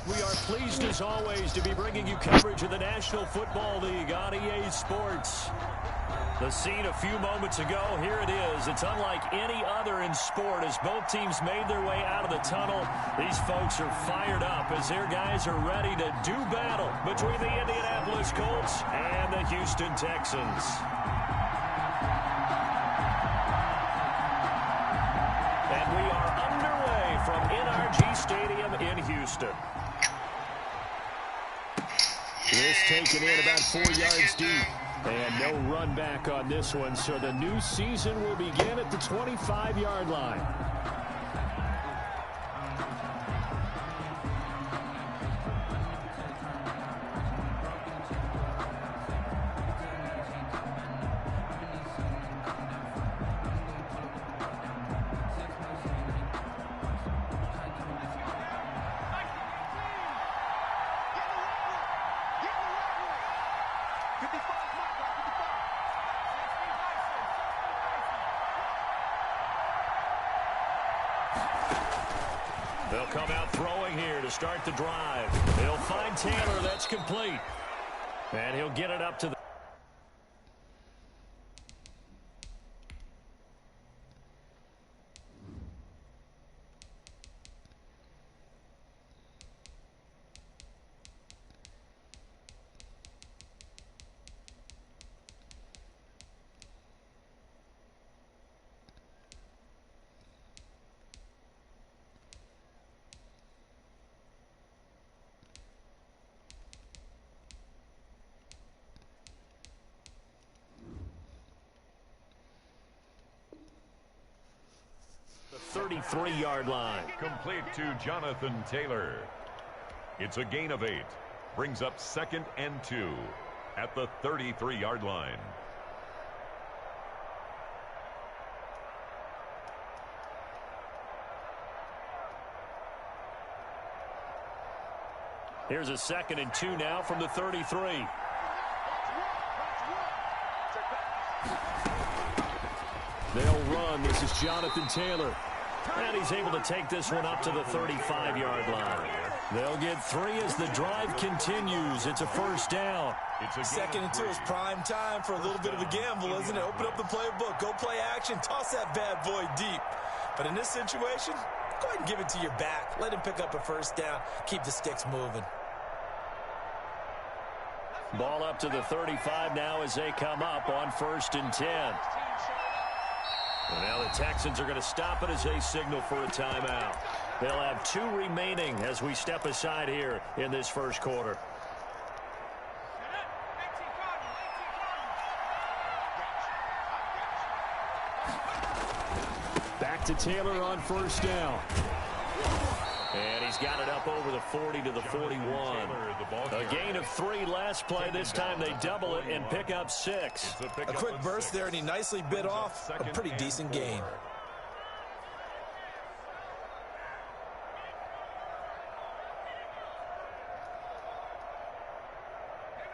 We are pleased as always to be bringing you coverage of the National Football League on EA Sports. The scene a few moments ago, here it is. It's unlike any other in sport as both teams made their way out of the tunnel. These folks are fired up as their guys are ready to do battle between the Indianapolis Colts and the Houston Texans. And we are underway from NRG Stadium in Houston. This taken in about 4 yards deep. And no run back on this one, so the new season will begin at the 25-yard line. They'll come out throwing here to start the drive. They'll find Taylor. That's complete. And he'll get it up to the... the 33-yard line. Complete to Jonathan Taylor. It's a gain of 8. Brings up 2nd and 2 at the 33-yard line. Here's a 2nd and 2 now from the 33. They'll run. This is Jonathan Taylor. And he's able to take this one up to the 35-yard line. They'll get 3 as the drive continues. It's a first down. It's a 2nd and 2 is prime time for a little bit of a gamble, isn't it? Open up the playbook. Go play action. Toss that bad boy deep. But in this situation, go ahead and give it to your back. Let him pick up a first down. Keep the sticks moving. Ball up to the 35 now as they come up on 1st and 10. And now the Texans are going to stop it as they signal for a timeout. They'll have 2 remaining as we step aside here in this first quarter. Back to Taylor on 1st down. And he's got it up over the 40 to the 41. A gain of 3 last play. This time they double it and pick up 6. A quick burst there, and he nicely bit off a pretty decent gain.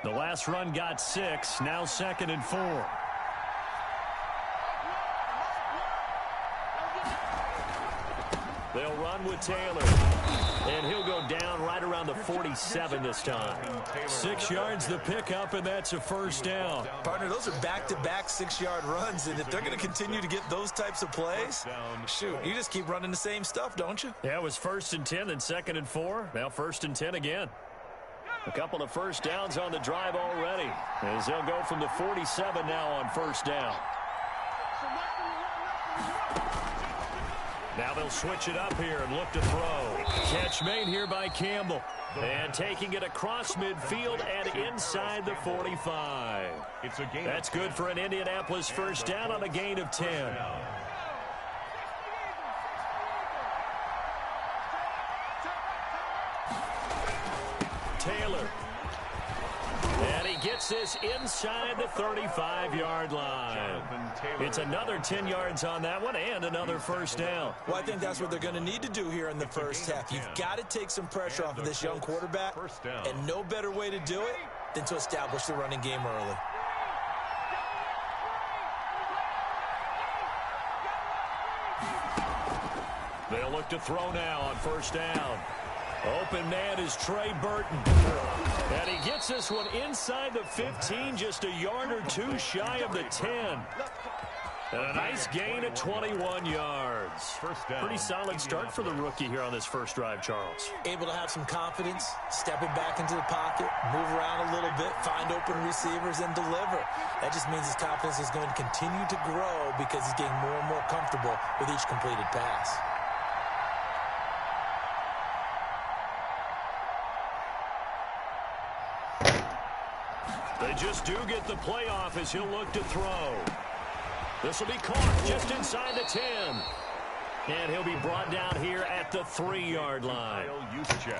The last run got 6. Now 2nd and 4. They'll run with Taylor. And he'll go down right around the 47 this time. 6 yards the pickup, and that's a first down. Partner, those are back-to-back 6-yard runs, and if they're going to continue to get those types of plays, shoot, you just keep running the same stuff, don't you? Yeah, it was 1st and 10, then 2nd and 4. Now 1st and 10 again. A couple of first downs on the drive already, as they'll go from the 47 now on 1st down. Now they'll switch it up here and look to throw. Catch made here by Campbell. And taking it across midfield and inside the 45. That's good for an Indianapolis first down on a gain of 10. Taylor. And he gets this inside the 35-yard line. It's another 10 yards on that one and another first down. Well, I think that's what they're going to need to do here in the first half. You've got to take some pressure off of this young quarterback, and no better way to do it than to establish the running game early. They'll look to throw now on 1st down. Open man is Trey Burton. And he gets this one inside the 15, just a yard or two shy of the 10. And a nice gain at 21 yards. Pretty solid start for the rookie here on this first drive, Charles. Able to have some confidence, stepping back into the pocket, move around a little bit, find open receivers, and deliver. That just means his confidence is going to continue to grow because he's getting more and more comfortable with each completed pass. They just do get the playoff as he'll look to throw. This will be caught just inside the 10. And he'll be brought down here at the 3-yard line.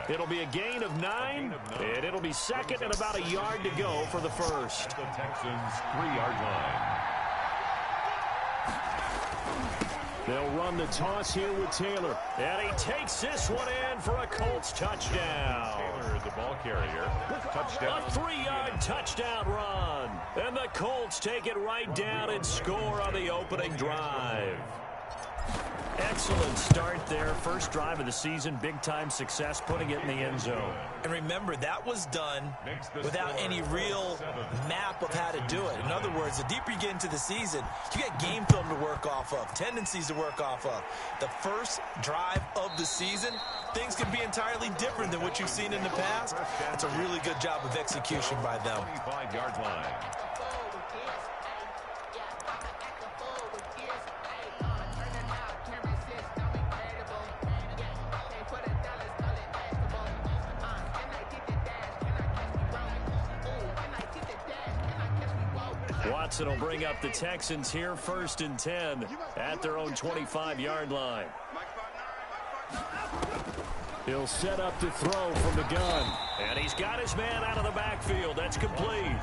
It'll be a gain of 9, and it'll be second and about a yard to go for the first. At the Texans' 3-yard line. They'll run the toss here with Taylor. And he takes this one in for a Colts touchdown. Taylor, the ball carrier. Touchdown. A 3-yard touchdown run. And the Colts take it right down and score on the opening drive. Excellent start there. First drive of the season. Big-time success, putting it in the end zone. And remember, that was done without any real map of how to do it. In other words, the deeper you get into the season, you get game film to work off of, tendencies to work off of. The first drive of the season, things can be entirely different than what you've seen in the past. It's a really good job of execution by them. 25-yard line. Watson will bring up the Texans here, 1st and 10 at their own 25-yard line. He'll set up to throw from the gun. And he's got his man out of the backfield. That's complete.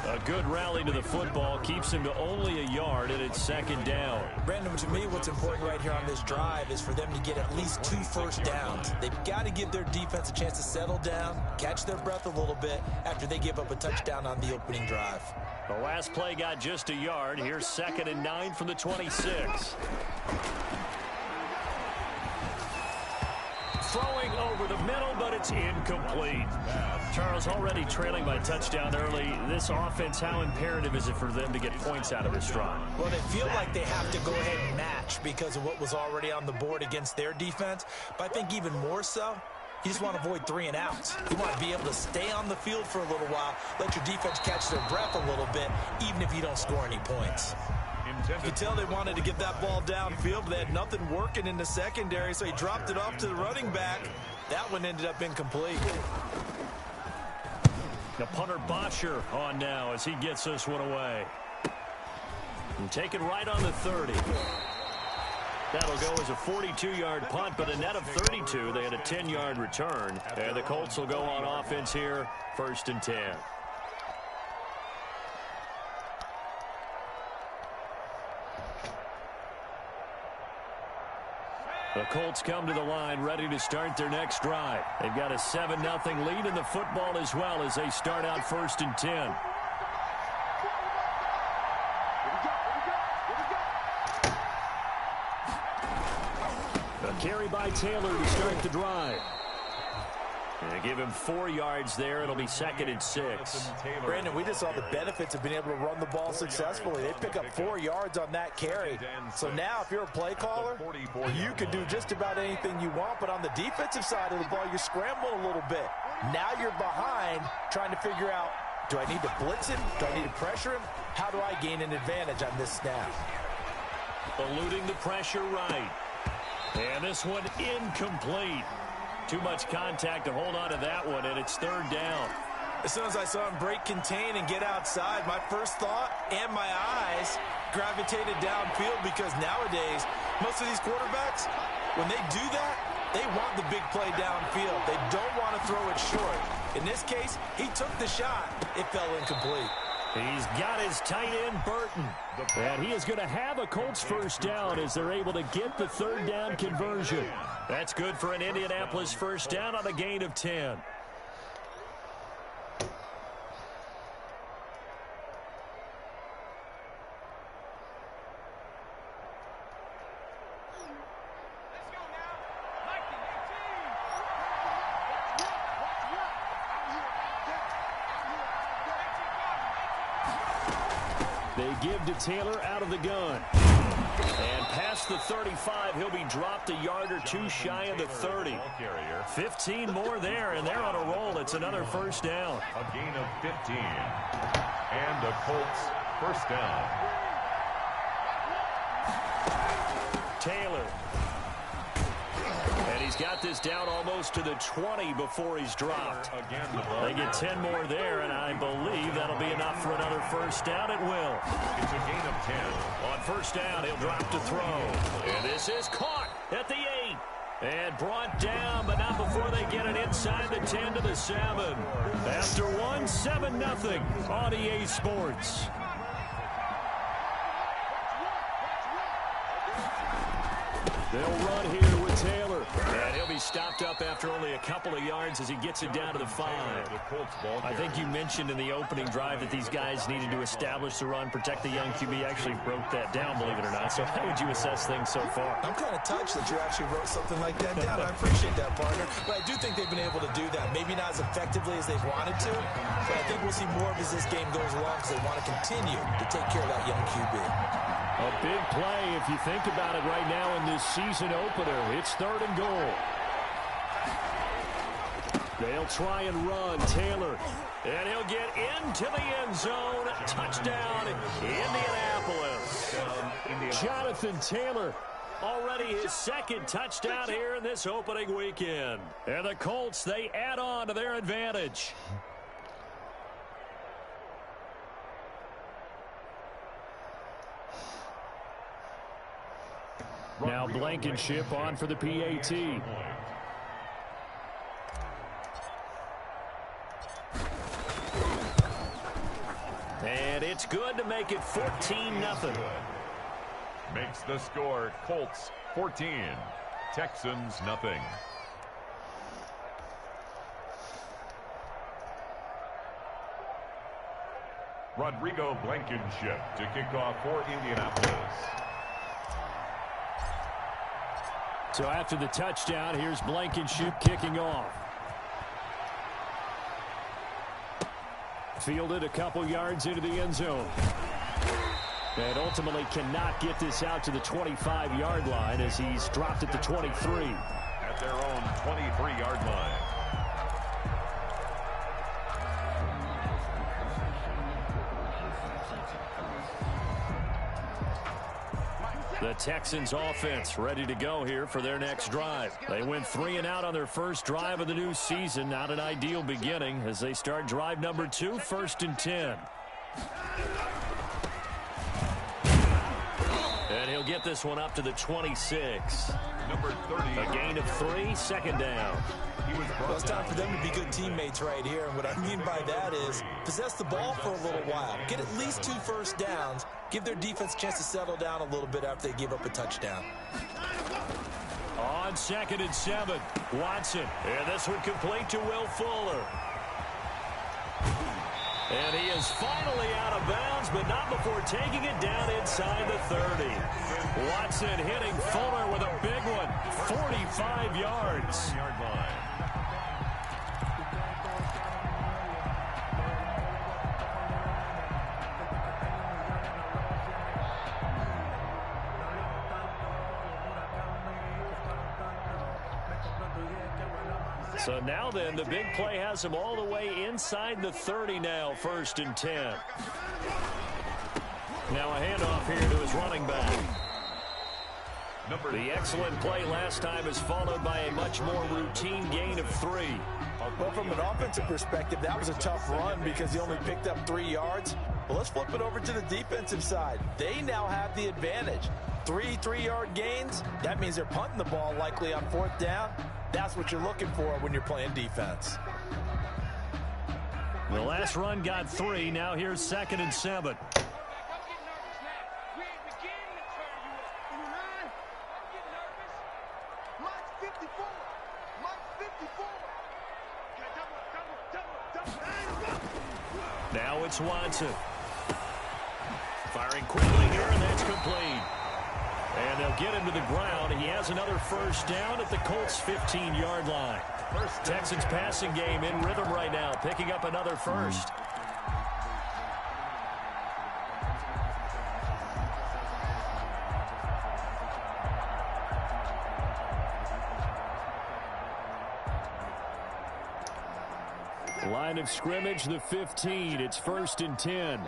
A good rally to the football. Keeps him to only a yard, and it's 2nd down. Brandon, to me, what's important right here on this drive is for them to get at least 2 first downs. They've got to give their defense a chance to settle down, catch their breath a little bit after they give up a touchdown on the opening drive. The last play got just a yard. Here's 2nd and 9 from the 26. Throwing over the middle, but it's incomplete. Charles, already trailing by touchdown early. This offense, how imperative is it for them to get points out of this drive? Well, they feel like they have to go ahead and match because of what was already on the board against their defense. But I think even more so, you just want to avoid 3 and outs. You want to be able to stay on the field for a little while, let your defense catch their breath a little bit, even if you don't score any points. You could tell they wanted to get that ball downfield, but they had nothing working in the secondary, so he dropped it off to the running back. That one ended up incomplete. The punter Bosher on now as he gets this one away. And taken right on the 30. That'll go as a 42-yard punt, but a net of 32. They had a 10-yard return. And the Colts will go on offense here, 1st and 10. The Colts come to the line, ready to start their next drive. They've got a 7-0 lead in the football as well as they start out 1st and 10. A carry by Taylor to start the drive. And they give him 4 yards there. It'll be 2nd and 6. Brandon, we just saw the benefits of being able to run the ball successfully. They pick up 4 yards on that carry. So now if you're a play caller, you can do just about anything you want. But on the defensive side of the ball, you're scrambling a little bit. Now you're behind trying to figure out, do I need to blitz him? Do I need to pressure him? How do I gain an advantage on this snap? Eluding the pressure right. And this one incomplete. Too much contact to hold on to that one, and it's 3rd down. As soon as I saw him break contain and get outside, my first thought and my eyes gravitated downfield because nowadays, most of these quarterbacks, when they do that, they want the big play downfield. They don't want to throw it short. In this case, he took the shot. It fell incomplete. He's got his tight end, Burton. And he is going to have a Colts first down as they're able to get the 3rd down conversion. That's good for an Indianapolis first down on a gain of 10. They give to Taylor out of the gun. And past the 35, he'll be dropped a yard or two shy of the 30. 15 more there, and they're on a roll. It's another first down. A gain of 15. And the Colts first down. Taylor. And he's got this down almost to the 20 before he's dropped. They get 10 more there, and I believe that'll be enough for another first down. It will. It's a gain of 10. On first down, he'll drop to throw. And this is caught at the 8. And brought down, but not before they get it inside the 10 to the 7. After one, 7-0 on EA Sports. They'll run here with Taylor. And he'll be stopped up after only a couple of yards as he gets it down to the 5. I think you mentioned in the opening drive that these guys needed to establish the run, protect the young QB. Actually wrote that down, believe it or not. So how would you assess things so far? I'm kind of touched that you actually wrote something like that down. I appreciate that, partner. But I do think they've been able to do that. Maybe not as effectively as they've wanted to, but I think we'll see more of as this game goes along because they want to continue to take care of that young QB. A big play if you think about it right now in this season opener. It's 3rd and goal. They'll try and run. Taylor. And he'll get into the end zone. Touchdown, Indianapolis. Jonathan Taylor. Already his 2nd touchdown here in this opening weekend. And the Colts, they add on to their advantage. Now Blankenship on for the PAT. And it's good to make it 14-0. Makes the score Colts 14, Texans nothing. Rodrigo Blankenship to kick off for Indianapolis. So after the touchdown, here's Blankenship kicking off. Fielded a couple yards into the end zone. And ultimately cannot get this out to the 25-yard line as he's dropped at the 23. At their own 23-yard line. The Texans offense ready to go here for their next drive. They went 3 and out on their first drive of the new season. Not an ideal beginning as they start drive number 2, 1st and 10. And he'll get this one up to the 26. Number 30. A gain of 3, 2nd down. Well, it's time for them to be good teammates right here. And what I mean by that is possess the ball for a little while. Get at least 2 first downs. Give their defense a chance to settle down a little bit after they give up a touchdown. On 2nd and 7, Watson. And this one complete to Will Fuller. And he is finally out of bounds, but not before taking it down inside the 30. Watson hitting Fuller with a big one, 45 yards. So now then, the big play has him all the way inside the 30 now, 1st and 10. Now a handoff here to his running back. The excellent play last time is followed by a much more routine gain of 3. Well, from an offensive perspective, that was a tough run because he only picked up 3 yards. Well, let's flip it over to the defensive side. They now have the advantage. 3 3-yard gains, that means they're punting the ball likely on 4th down. That's what you're looking for when you're playing defense. The last run got 3. Now here's 2nd and 7. Now it's Watson. Firing quickly here, and that's complete. And they'll get him to the ground. He has another first down at the Colts' 15-yard line. Texans passing game in rhythm right now, picking up another first. Line of scrimmage, the 15. It's 1st and 10.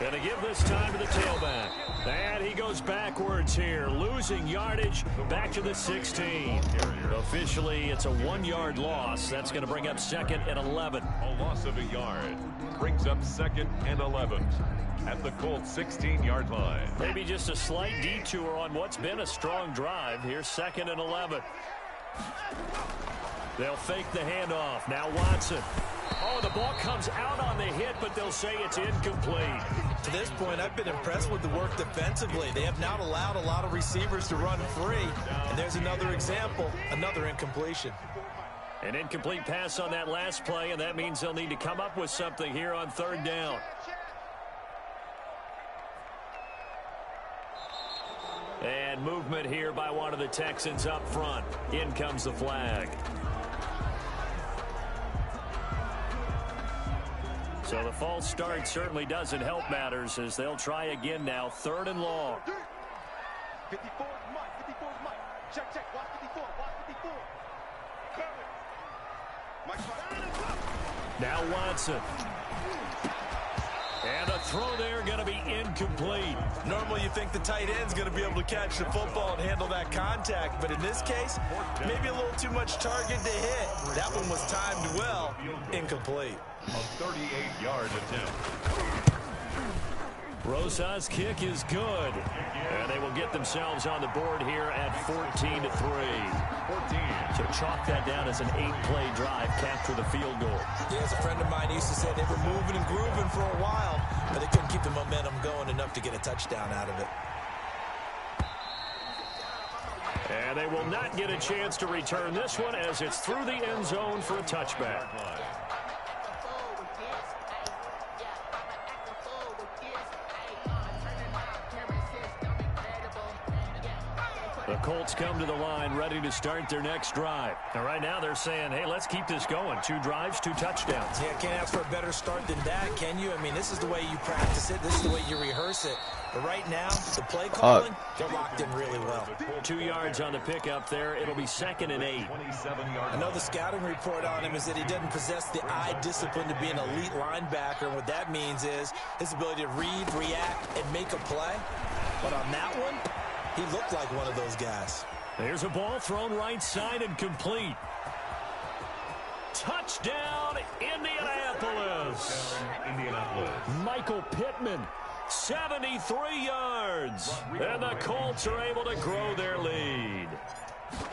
Gonna give this time to the tailback. And he goes backwards here, losing yardage back to the 16. Officially, it's a 1-yard loss. That's going to bring up 2nd and 11. A loss of a yard brings up 2nd and 11 at the Colts 16-yard line. Maybe just a slight detour on what's been a strong drive. Here's 2nd and 11. They'll fake the handoff. Now Watson. Oh, the ball comes out on the hit, but they'll say it's incomplete. To this point, I've been impressed with the work defensively. They have not allowed a lot of receivers to run free. And there's another example, another incompletion. An incomplete pass on that last play, and that means they'll need to come up with something here on 3rd down. And movement here by one of the Texans up front. In comes the flag. So the false start certainly doesn't help matters as they'll try again now. 3rd and long. 54 Mike. 54 Mike. Check, check. Watch 54. Watch 54. Now Watson. And a throw there going to be incomplete. Normally you think the tight end's going to be able to catch the football and handle that contact, but in this case, maybe a little too much target to hit. That one was timed well. Incomplete. A 38-yard attempt. Rosas' kick is good. And they will get themselves on the board here at 14-3. 14. So chalk that down as an 8-play drive, capture the field goal. Yeah, as a friend of mine used to say, they were moving and grooving for a while, but they couldn't keep the momentum going enough to get a touchdown out of it. And they will not get a chance to return this one as it's through the end zone for a touchback. The Colts come to the line ready to start their next drive. And right now they're saying, hey, let's keep this going. 2 drives, 2 touchdowns. Yeah, can't ask for a better start than that, can you? I mean, this is the way you practice it. This is the way you rehearse it. But right now, the play calling, they're locked in really well. 2 yards on the pickup there. It'll be 2nd and 8. I know the scouting report on him is that he doesn't possess the eye discipline to be an elite linebacker. And what that means is his ability to read, react, and make a play. But on that one, he looked like one of those guys. There's a ball thrown right side and complete. Touchdown, Indianapolis. Michael Pittman, 73 yards. And the Colts are able to grow their lead.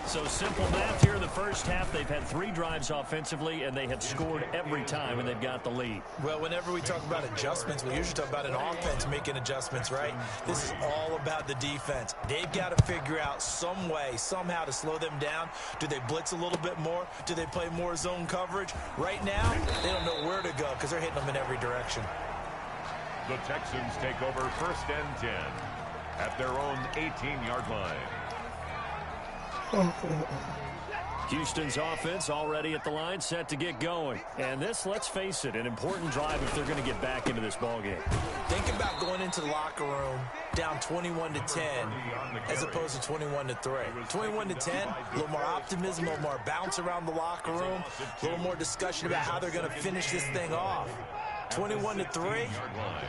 So simple math here in the first half. They've had 3 drives offensively, and they have scored every time, and they've got the lead. Well, whenever we talk about adjustments, we usually talk about an offense making adjustments, right? This is all about the defense. They've got to figure out some way, somehow to slow them down. Do they blitz a little bit more? Do they play more zone coverage? Right now, they don't know where to go because they're hitting them in every direction. The Texans take over 1st and 10 at their own 18-yard line. Houston's offense already at the line, set to get going. And this, let's face it, an important drive if they're going to get back into this ballgame. Think about going into the locker room down 21-10 as opposed to 21-3. 21-10, a little more optimism, a little more bounce around the locker room, a little more discussion about how they're going to finish this thing off. 21-3,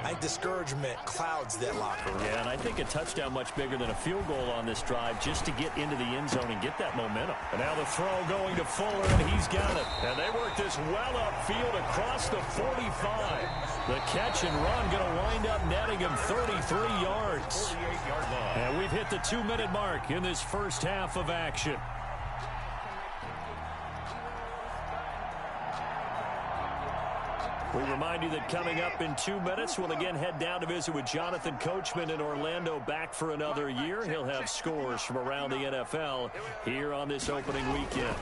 I think discouragement clouds that locker room. Yeah, and I think a touchdown much bigger than a field goal on this drive just to get into the end zone and get that momentum. And now the throw going to Fuller, and he's got it. And they work this well upfield across the 45. The catch and run going to wind up netting him 33 yards. And we've hit the 2-minute mark in this first half of action. We remind you that coming up in 2 minutes, we'll again head down to visit with Jonathan Coachman in Orlando, back for another year. He'll have scores from around the NFL here on this opening weekend.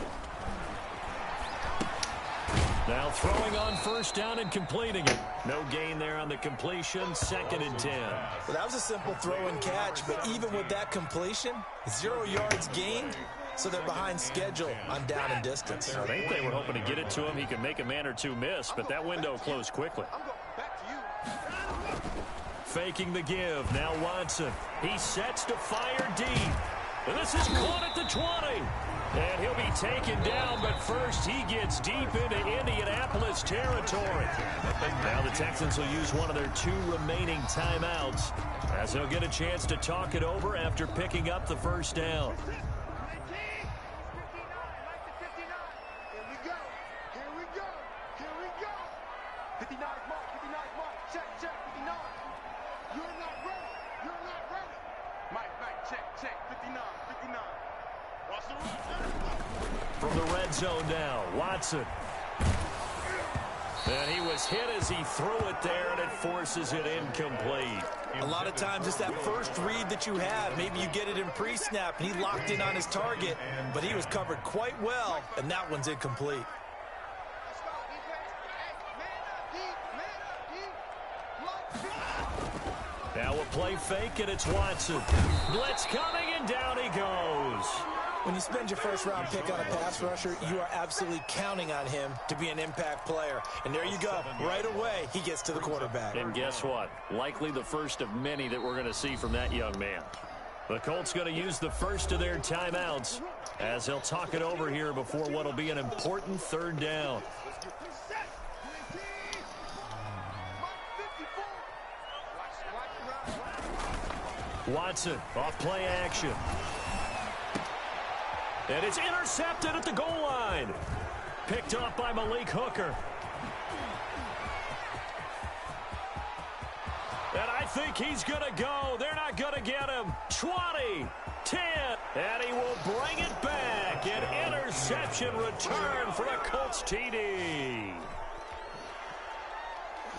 Now throwing on 1st down and completing it. No gain there on the completion, 2nd and 10. Well, that was a simple throw and catch, but even with that completion, 0 yards gained. So they're behind schedule on down and distance. I think they were hoping to get it to him. He could make a man or 2 miss, but that window closed quickly. Faking the give. Now Watson. He sets to fire deep. And this is caught at the 20. And he'll be taken down, but first he gets deep into Indianapolis territory. Now the Texans will use one of their 2 remaining timeouts as they'll get a chance to talk it over after picking up the first down. From the red zone now, Watson. And he was hit as he threw it there, and it forces it incomplete. A lot of times it's that first read that you have. Maybe you get it in pre-snap, and he locked in on his target, but he was covered quite well, and that one's incomplete. Now a play fake, and it's Watson. Blitz coming, and down he goes. When you spend your first-round pick on a pass rusher, you are absolutely counting on him to be an impact player. And there you go. Right away, he gets to the quarterback. And guess what? Likely the first of many that we're going to see from that young man. The Colts going to use the first of their timeouts as they'll talk it over here before what will be an important 3rd down. Watson off play action. And it's intercepted at the goal line. Picked up by Malik Hooker. And I think he's going to go. They're not going to get him. 20, 10, and he will bring it back. An interception return for a Colts TD.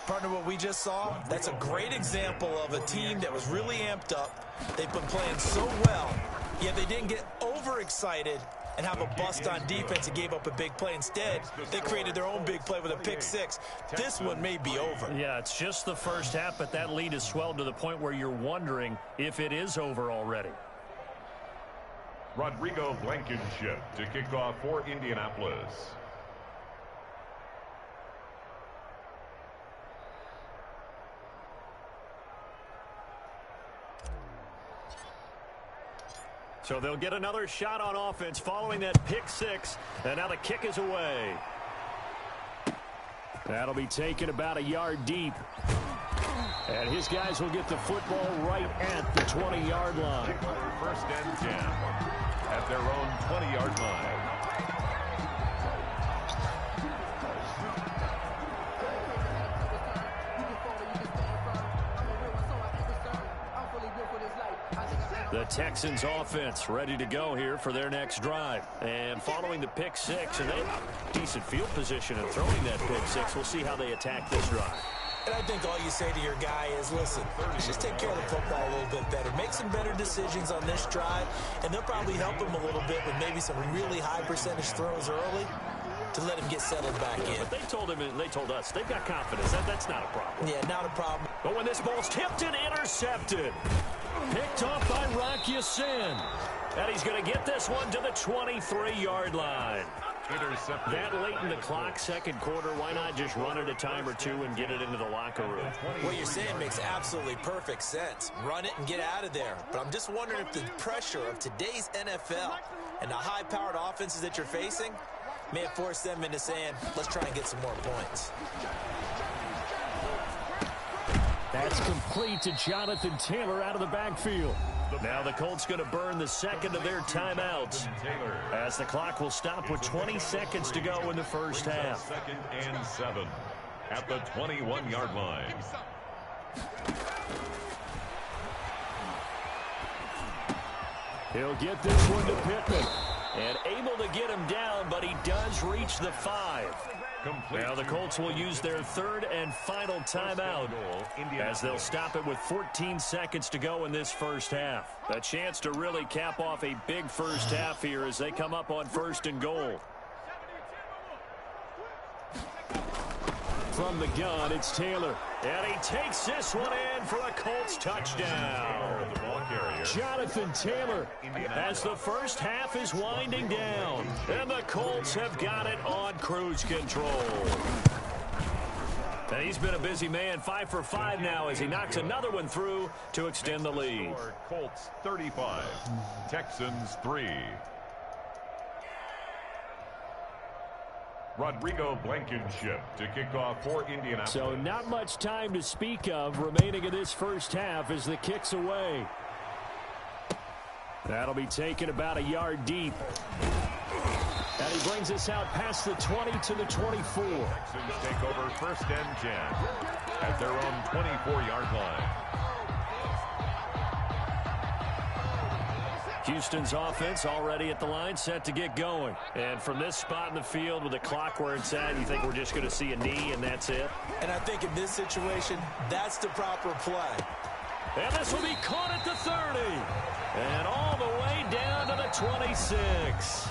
Partner, what we just saw, that's a great example of a team that was really amped up. They've been playing so well, yet they didn't get overexcited and have a bust on defense and gave up a big play. Instead, they created their own big play with a pick 6. This one may be over. Yeah, it's just the first half, but that lead has swelled to the point where you're wondering if it is over already. Rodrigo Blankenship to kick off for Indianapolis. So they'll get another shot on offense following that pick 6. And now the kick is away. That'll be taken about a yard deep. And his guys will get the football right at the 20-yard line. First and 10 at their own 20-yard line. The Texans offense ready to go here for their next drive. And following the pick 6, and they have decent field position in throwing that pick 6. We'll see how they attack this drive. And I think all you say to your guy is, listen, just take care of the football a little bit better. Make some better decisions on this drive, and they'll probably help him a little bit with maybe some really high percentage throws early to let him get settled back in. But they told him, and they told us, they've got confidence. That's not a problem. Yeah, not a problem. But when this ball's tipped and intercepted, picked off by Rocky Sin. And he's going to get this one to the 23-yard line. Intercepted. That late in the clock, second quarter, why not just run it a time or 2 and get it into the locker room? What you're saying makes absolutely perfect sense. Run it and get out of there. But I'm just wondering if the pressure of today's NFL and the high-powered offenses that you're facing may have forced them into saying, let's try and get some more points. That's complete to Jonathan Taylor out of the backfield. Now the Colts going to burn the second of their timeouts as the clock will stop with 20 seconds to go in the first half. 2nd and 7 at the 21-yard line. He'll get this one to Pittman. And able to get him down, but he does reach the 5. Now the Colts will use their 3rd and final timeout as they'll stop it with 14 seconds to go in this first half. A chance to really cap off a big first half here as they come up on 1st and goal. From the gun, it's Taylor. And he takes this one in for a Colts touchdown. Jonathan Taylor as the first half is winding down. And the Colts have got it on cruise control. And he's been a busy man, 5 for 5 now as he knocks another one through to extend the lead. Colts 35, Texans 3. Rodrigo Blankenship to kick off for Indianapolis. So not much time to speak of remaining in this first half as the kick's away. That'll be taken about a yard deep. And he brings us out past the 20 to the 24. Texans take over 1st and 10 at their own 24-yard line. Houston's offense already at the line, set to get going. And from this spot in the field with the clock where it's at, you think we're just going to see a knee and that's it? And I think in this situation, that's the proper play. And this will be caught at the 30. And all the way down to the 26.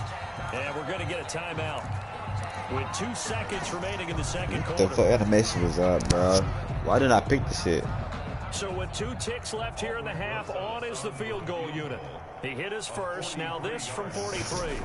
And we're going to get a timeout with 2 seconds remaining in the second quarter. The fuck animation was up, bro. Why didn't I pick the shit? So with 2 ticks left here in the half, on is the field goal unit. He hit his first. Now this from 43.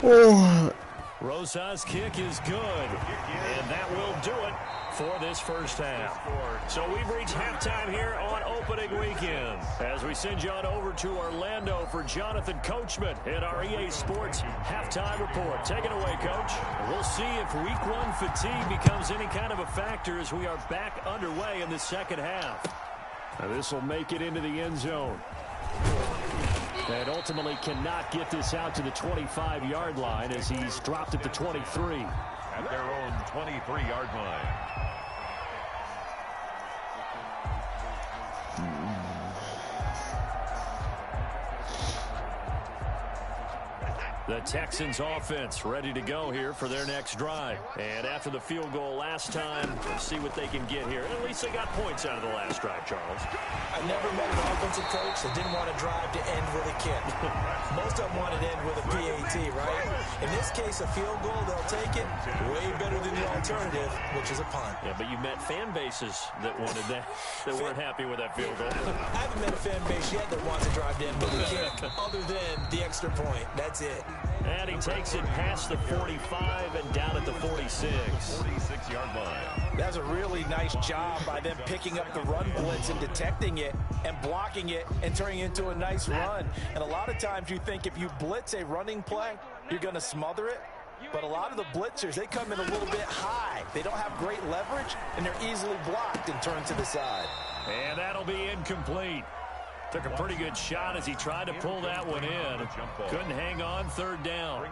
Oh. Rosa's kick is good. And that will do it for this first half. So we've reached halftime here on opening weekend as we send you on over to Orlando for Jonathan Coachman in our EA Sports halftime report. Take it away, Coach. We'll see if week 1 fatigue becomes any kind of a factor as we are back underway in the second half. Now this will make it into the end zone. And ultimately cannot get this out to the 25-yard line as he's dropped at the 23. At their own 23-yard line. The Texans offense ready to go here for their next drive. And after the field goal last time, let's see what they can get here. At least they got points out of the last drive, Charles. I never met an offensive coach that didn't want to drive to end with a kick. Most of them wanted to end with a PAT, right? In this case, a field goal, they'll take it. Way better than the alternative, which is a punt. Yeah, but you met fan bases that wanted that, that weren't happy with that field goal. I haven't met a fan base yet that wants to drive to end with a kick, other than the extra point. That's it. And he takes it past the 45 and down at the 46. 46-yard line. That's a really nice job by them picking up the run blitz and detecting it and blocking it and turning it into a nice run. And a lot of times you think if you blitz a running play, you're going to smother it. But a lot of the blitzers, they come in a little bit high. They don't have great leverage, and they're easily blocked and turned to the side. And that'll be incomplete. Took a pretty good shot as he tried to pull that one in. Couldn't hang on, third down.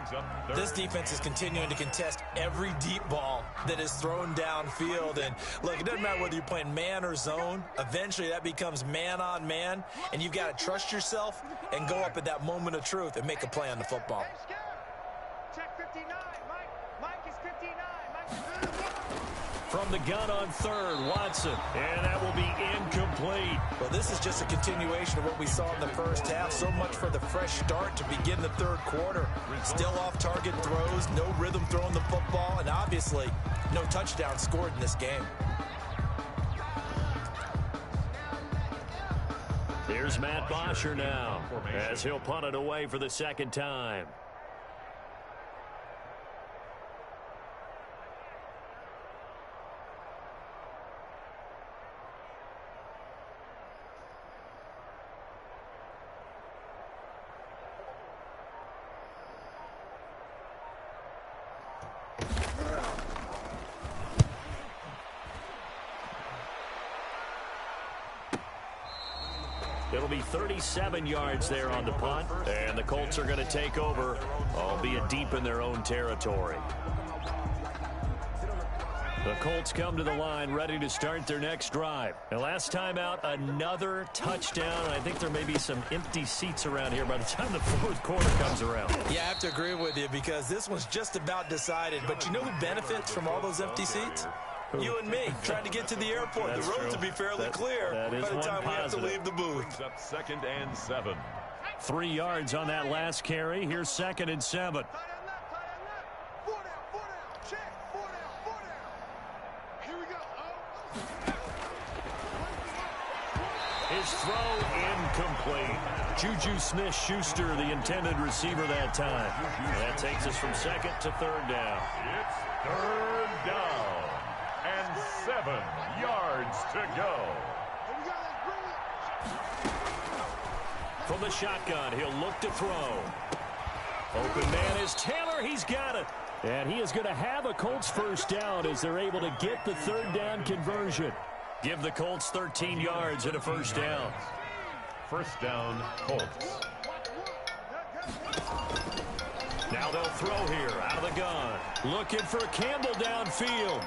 This defense is continuing to contest every deep ball that is thrown downfield. And look, it doesn't matter whether you're playing man or zone. Eventually that becomes man on man. And you've got to trust yourself and go up at that moment of truth and make a play on the football. Check 59. Mike is 59. Mike. From the gun on third, Watson. And that will be incomplete. Well, this is just a continuation of what we saw in the first half. So much for the fresh start to begin the third quarter. Still off-target throws, no rhythm throwing the football, and obviously no touchdown scored in this game. Here's Matt Bosher now as he'll punt it away for the second time. It'll be 37 yards there on the punt, and the Colts are going to take over, albeit deep in their own territory. The Colts come to the line ready to start their next drive. And last time out, another touchdown. I think there may be some empty seats around here by the time the fourth quarter comes around. Yeah, I have to agree with you because this one's just about decided. But you know who benefits from all those empty seats? You and me, trying to get to the airport. That's the roads true. will be fairly clear by the time we have to leave the booth. Brings up 2nd and 7. 3 yards on that last carry. Here's 2nd and 7. Four down. Check. Four down. Here we go. His throw incomplete. Juju Smith-Schuster, the intended receiver that time. And that takes us from 2nd to 3rd down. It's 3rd down. And 7 yards to go. From the shotgun, he'll look to throw. Open man is Taylor. He's got it. And he is going to have a Colts first down as they're able to get the third down conversion. Give the Colts 13 yards and a first down. First down, Colts. Now they'll throw here out of the gun. Looking for Campbell downfield.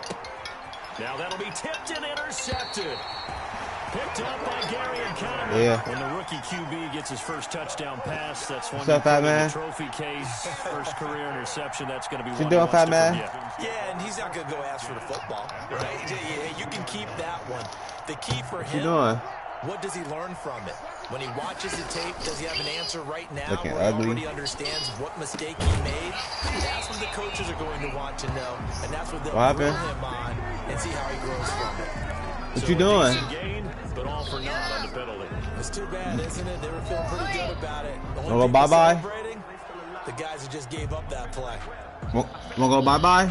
Now that'll be tipped and intercepted. Picked up by Gary and Conley. Yeah. When the rookie QB gets his first touchdown pass, that's one What's up, Fat Man? Trophy case. First career interception. That's going to be What you one doing, he Fat wants to Man? forget. Yeah, and he's not going to go ask for the football. Right? You can keep that one. The key for What him, you doing? what does he learn from it? When he watches the tape, does he have an answer right now Looking where he ugly. already understands what mistake he made? That's what the coaches are going to want to know, and that's what they'll What grill happened? him on and see how he grows from it. What you doing? Decent gain, but all for naught on the penalty. It's too bad, isn't it? They were feeling pretty good about it. The only Wanna go people bye-bye? celebrating, the guys who just gave up that play. Wanna go bye-bye?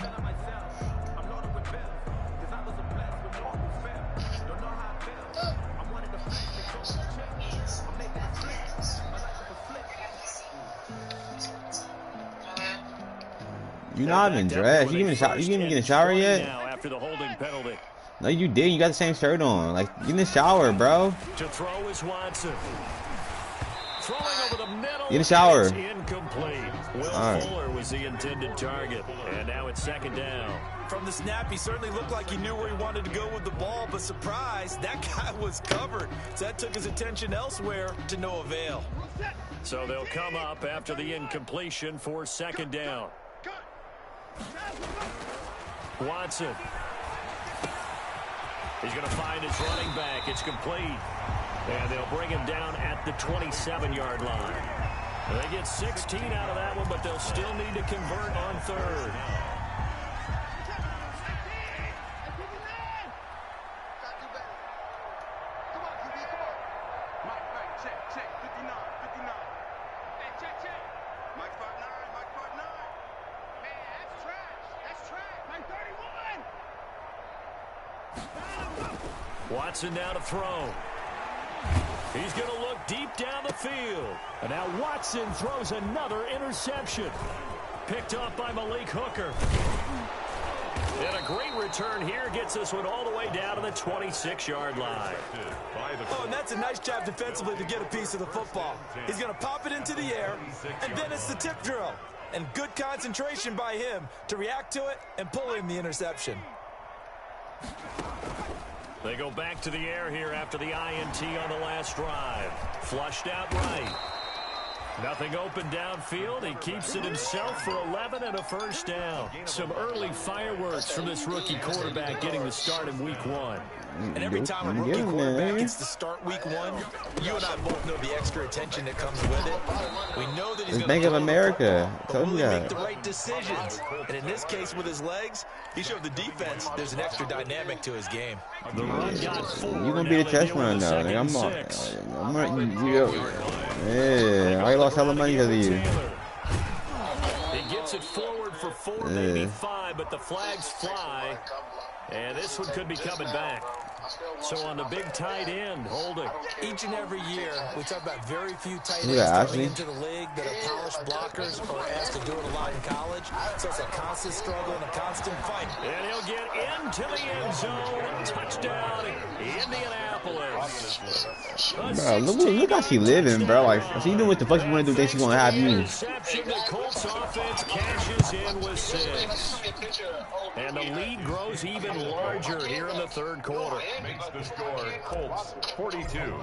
You're not even dressed. You didn't even get a shower yet? Now after the holding penalty. No, you did. You got the same shirt on. Like, get in the shower, bro. To throw is Watson. Throwing over the middle. Get in the shower. It's incomplete. Will All right. Fuller was the intended target. And now it's second down. From the snap, he certainly looked like he knew where he wanted to go with the ball, but surprise, that guy was covered. So that took his attention elsewhere to no avail. So they'll come up after the incompletion for second down. Watson. He's going to find his running back. It's complete. And they'll bring him down at the 27-yard line. They get 16 out of that one, but they'll still need to convert on third. Watson now to throw. He's going to look deep down the field. And now Watson throws another interception. Picked up by Malik Hooker. And a great return here gets this one all the way down to the 26-yard line. Oh, and that's a nice job defensively to get a piece of the football. He's going to pop it into the air, and then it's the tip drill. And good concentration by him to react to it and pull in the interception. They go back to the air here after the INT on the last drive. Flushed out right. Nothing open downfield. He keeps it himself for 11 and a first down. Some early fireworks from this rookie quarterback getting the start in week one. And every time a rookie quarterback gets to start week one, you and I both know the extra attention that comes with it. We know that he's going to Bank of America. but will he make the right decisions? And in this case, with his legs, he showed the defense there's an extra dynamic to his game. The run got 4. You're gonna be the test run though. Like, yeah, I lost hella money because of you. He gets it forward for 4, maybe 5, but the flags fly. And this one could be coming back. So on the big tight end, holding. Each and every year, we talk about very few tight Look ends at coming Ashley. into the league that are polished blockers or asked to do it a lot in college. So it's a constant struggle and a constant fight. And he'll get into the end zone. Touchdown, Indianapolis. Bro, look how she living, bro. Like, she doing what the fuck she wanna do, think she gonna have me. Interception, the Colts offense cashes in with 6. And the lead grows even larger here in the third quarter. Makes the score Colts 42.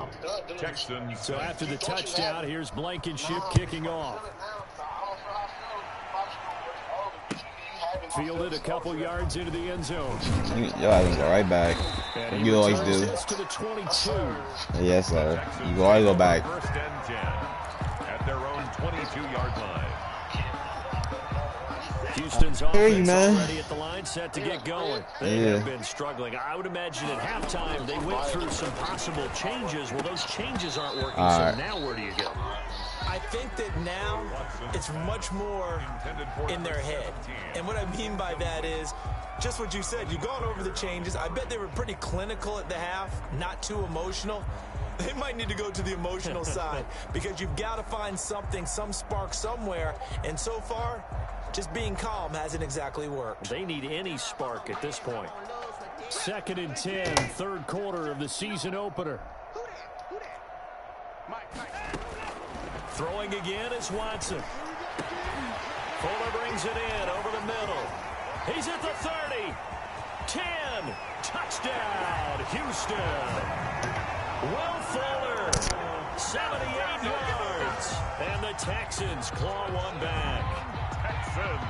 Texans. So after the touchdown, here's Blankenship kicking off. Fielded a couple yards into the end zone. Yo, I can go right back. And You always returns do. this to the 22. Yes, sir. You always go back. First and 10 at their own 22-yard line. Houston's Hear you, offense man. already at the line, set to get going. They have been struggling. I would imagine at halftime they went through some possible changes. Well, those changes aren't working, so now where do you go? I think that now it's much more in their head. And what I mean by that is just what you said. You've gone over the changes. I bet they were pretty clinical at the half, not too emotional. They might need to go to the emotional side because you've got to find something, some spark somewhere. And so far, just being calm hasn't exactly worked. They need any spark at this point. 2nd and 10, third quarter of the season opener. Throwing again is Watson. Fuller brings it in over the middle. He's at the 30. 10. Touchdown, Houston. Will Fuller, 78 yards. And the Texans claw one back. Texans.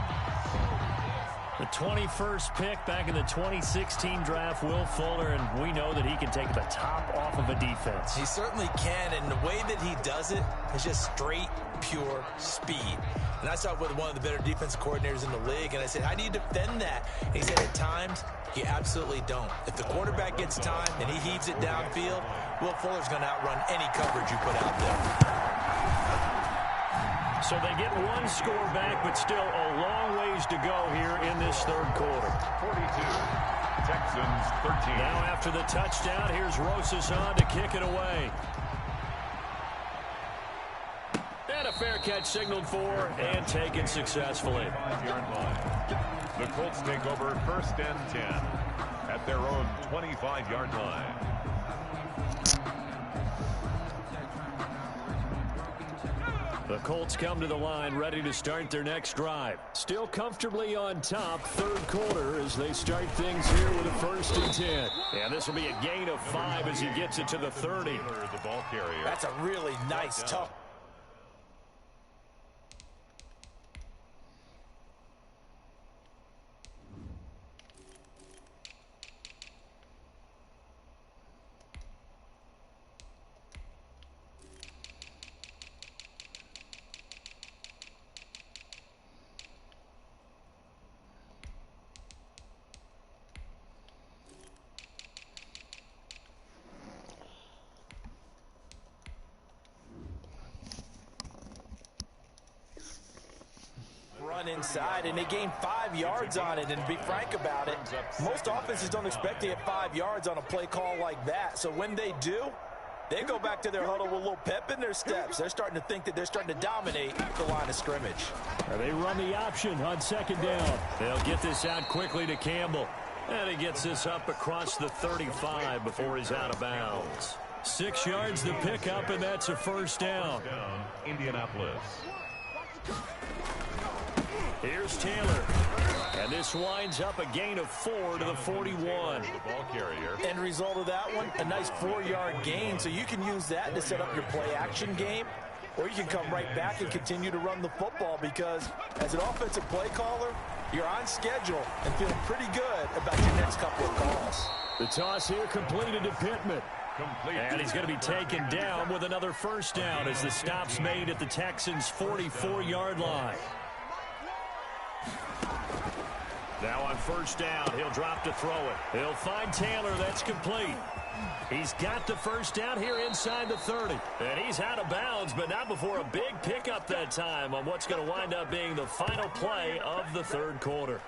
The 21st pick back in the 2016 draft, Will Fuller, and we know that he can take the top off of a defense. He certainly can, and the way that he does it is just straight, pure speed. And I saw it with one of the better defense coordinators in the league, and I said, how do you defend that? And he said, at times, you absolutely don't. If the quarterback gets time and he heaves it downfield, Will Fuller's going to outrun any coverage you put out there. So they get one score back, but still a long ways to go here in this third quarter. 42. Texans 13. Now after the touchdown, here's Rosas on to kick it away. And a fair catch signaled for and taken successfully. 5-yard line. The Colts take over 1st and 10 at their own 25-yard line. The Colts come to the line ready to start their next drive. Still comfortably on top, third quarter as they start things here with a 1st and 10. And this will be a gain of 5 as he gets it to the 30. The ball carrier. That's a really nice, tough. Inside, and they gained 5 yards on it. And to be frank about it, most offenses don't expect to get 5 yards on a play call like that. So when they do, they go back to their huddle with a little pep in their steps. They're starting to think that they're starting to dominate the line of scrimmage. They run the option on 2nd down. They'll get this out quickly to Campbell. And he gets this up across the 35 before he's out of bounds. 6 yards the pickup, and that's a 1st down. Indianapolis. Here's Taylor. And this winds up a gain of 4 to the 41. The ball carrier. End result of that one, a nice 4-yard gain. So you can use that to set up your play-action game, or you can come right back and continue to run the football because as an offensive play caller, you're on schedule and feeling pretty good about your next couple of calls. The toss here completed to Pittman. And he's going to be taken down with another 1st down as the stop's made at the Texans' 44-yard line. Now on 1st down, he'll drop to throw it. He'll find Taylor. That's complete. He's got the 1st down here inside the 30. And he's out of bounds, but not before a big pickup that time on what's going to wind up being the final play of the third quarter.